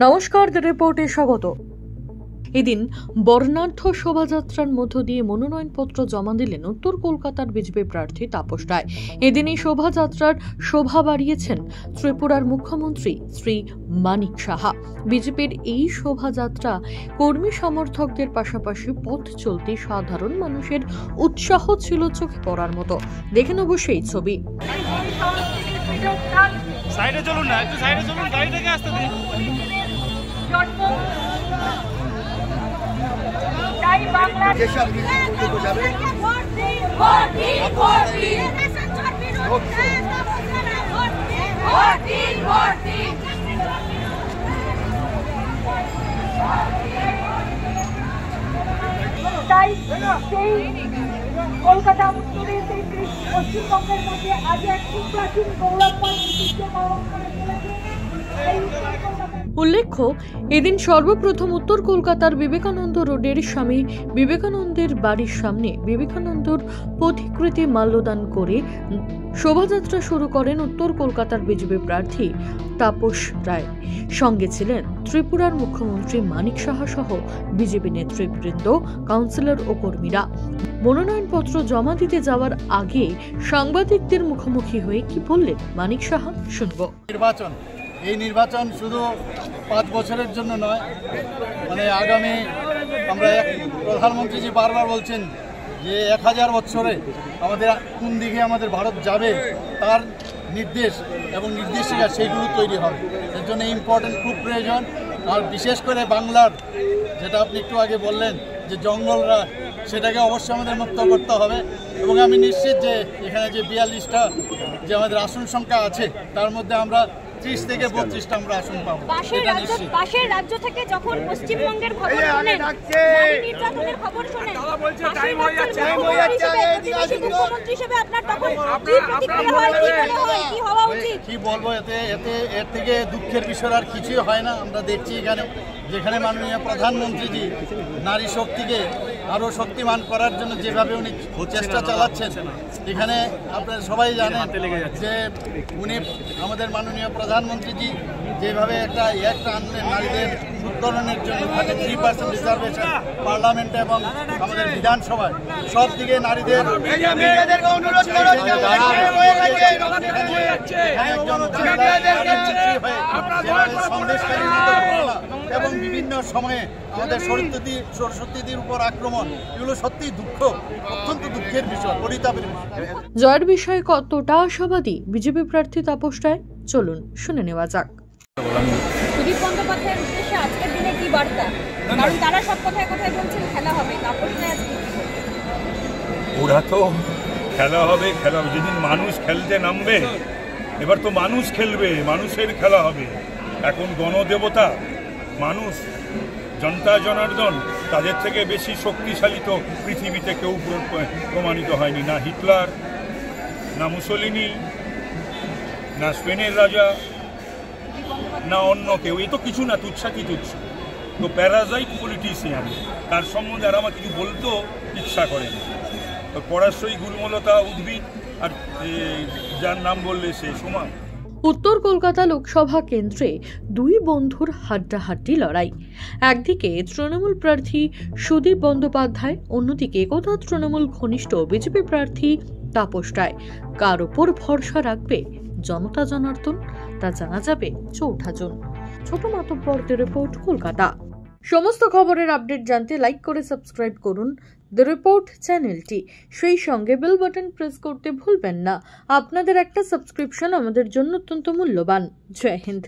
নমস্কার, দ্য রিপোর্টে স্বাগত। এদিন বর্ণাঢ্য শোভাযাত্রার মধ্য দিয়ে মনোনয়নপত্র জমা দিলেন উত্তর কলকাতার বিজেপি প্রার্থী তাপস রায়। এদিন এই শোভাযাত্রার শোভা বাড়িয়েছেন ত্রিপুরার মুখ্যমন্ত্রী শ্রী মানিক সাহা। বিজেপির এই শোভাযাত্রা কর্মী সমর্থকদের পাশাপাশি পথ চলতি সাধারণ মানুষের উৎসাহ ছিল চোখে পড়ার মতো। দেখে নেব সেই ছবি। সাইডে চলুন না, একটু সাইডে চলুন, গাড়ি থেকে আসতে দিন। তাই সেই কলকাতা উত্তরের সেই পশ্চিমবঙ্গের মধ্যে আজ এক প্রাচীন গৌরবময় ঐতিহ্য পালন করে চলেছে। উল্লেখ্য, এদিন সর্বপ্রথম উত্তর কলকাতার বিবেকানন্দ রোডের স্বামী বিবেকানন্দের বাড়ির সামনে বিবেকানন্দর প্রতিকৃতি মাল্যদান করে শোভাযাত্রা শুরু করেন উত্তর কলকাতার বিজেপি প্রার্থী তাপস রায়। সঙ্গে ছিলেন ত্রিপুরার মুখ্যমন্ত্রী মানিক সাহা সহ বিজেপি নেতৃবৃন্দ, কাউন্সিলর ও কর্মীরা। মনোনয়নপত্র জমা দিতে যাওয়ার আগে সাংবাদিকদের মুখোমুখি হয়ে কি বললেন মানিক সাহা, শুনবো। এই নির্বাচন শুধু 5 বছরের জন্য নয়, আগামী আমরা প্রধানমন্ত্রীজি বারবার বলছেন যে 1000 বছরে আমাদের কোন দিকে আমাদের ভারত যাবে তার নির্দেশ এবং নির্দেশিকা সেইগুলো তৈরি হবে। এর জন্য ইম্পর্টেন্ট খুব প্রয়োজন। আর বিশেষ করে বাংলার, যেটা আপনি একটু আগে বললেন যে জঙ্গলরা, সেটাকে অবশ্যই আমাদের মুক্ত করতে হবে। এবং আমি নিশ্চিত যে এখানে যে 42টা যে আমাদের আসন সংখ্যা আছে তার মধ্যে আমরা 30 থেকে 32টা আমরা আসন পাবো। পাশের রাজ্য থেকে যখন পশ্চিমবঙ্গের খবর শুনেন, নারী নির্যাতনের খবর শুনেন, মুখ্যমন্ত্রী হিসেবে আপনার তখন কি প্রতিক্রিয়া হয়, কি হওয়া উচিত? কি বলবো, এর থেকে দুঃখের বিষয় আর কিছুই হয় না। আমরা দেখছি এখানে যেখানে মাননীয় প্রধানমন্ত্রীজি নারী শক্তিকে আরো শক্তিমান করার জন্য যেভাবে উনি চেষ্টা চালাচ্ছেন, এখানে আপনারা সবাই জানেন যে উনি আমাদের মাননীয় প্রধানমন্ত্রীজি যেভাবে একটা আনলেন নারীদের উত্তরণের জন্য, 3% রিজার্ভেশন পার্লামেন্টে এবং আমাদের বিধানসভায় সব দিকে নারীদের এবং বিভিন্ন সময়ে আমাদের সরস্বতীদের উপর আক্রমণ, এগুলো সত্যি অত্যন্ত দুঃখের বিষয়, পরিতাপের বিষয়। জয়ের বিষয়ে কতটা আশাবাদী বিজেপি প্রার্থী তাপস রায়, চলুন শুনে নেওয়া যাক। সুদীপ বন্দ্যোপাধ্যায়ের উদ্দেশ্যে আজকের দিনে কি বার্তা? কারণ তারা সব কথায় বলছেন খেলা হবে, তাপস রায় আজকে ওরা তো খেলা হবে যেদিন মানুষ খেলতে নামবে। এবার তো মানুষ খেলবে, মানুষের খেলা হবে। এখন গণদেবতা মানুষ, জনতা জনার্দন, তাদের থেকে বেশি শক্তিশালী তো পৃথিবীতে কেউ প্রমাণিত হয়নি। না হিটলার, না মুসোলিনি, না স্পেনের রাজা, না অন্য কেউ। এ তো কিছু না, তুচ্ছাতি তুচ্ছ। তো প্যারাজাইট পলিটিশিয়ান, তার সম্বন্ধে আর আমার কিছু বলতেও ইচ্ছা করে না। তো পরাশয়ী গুলমলতা উদ্ভিদ, আর যার নাম বললে সে সমান। উত্তর কলকাতা লোকসভা কেন্দ্রে দুই বন্ধুর হাড্ডাহাড্ডি লড়াই। একদিকে তৃণমূল প্রার্থী সুদীপ বন্দ্যোপাধ্যায়, অন্যদিকে একদা তৃণমূল ঘনিষ্ঠ বিজেপি প্রার্থী তাপস রায়। কার ওপর ভরসা রাখবে জনতা জনার্দন, তা জানা যাবে 4 জুন। ছোট মাতব্বর, দ্য রিপোর্ট, কলকাতা। সমস্ত খবরের আপডেট জানতে লাইক করে সাবস্ক্রাইব করুন দ্য রিপোর্ট চ্যানেলটি। সেই সঙ্গে বেল বাটন প্রেস করতে ভুলবেন না। আপনাদের একটা সাবস্ক্রিপশন আমাদের জন্য অত্যন্ত মূল্যবান। জয় হিন্দ।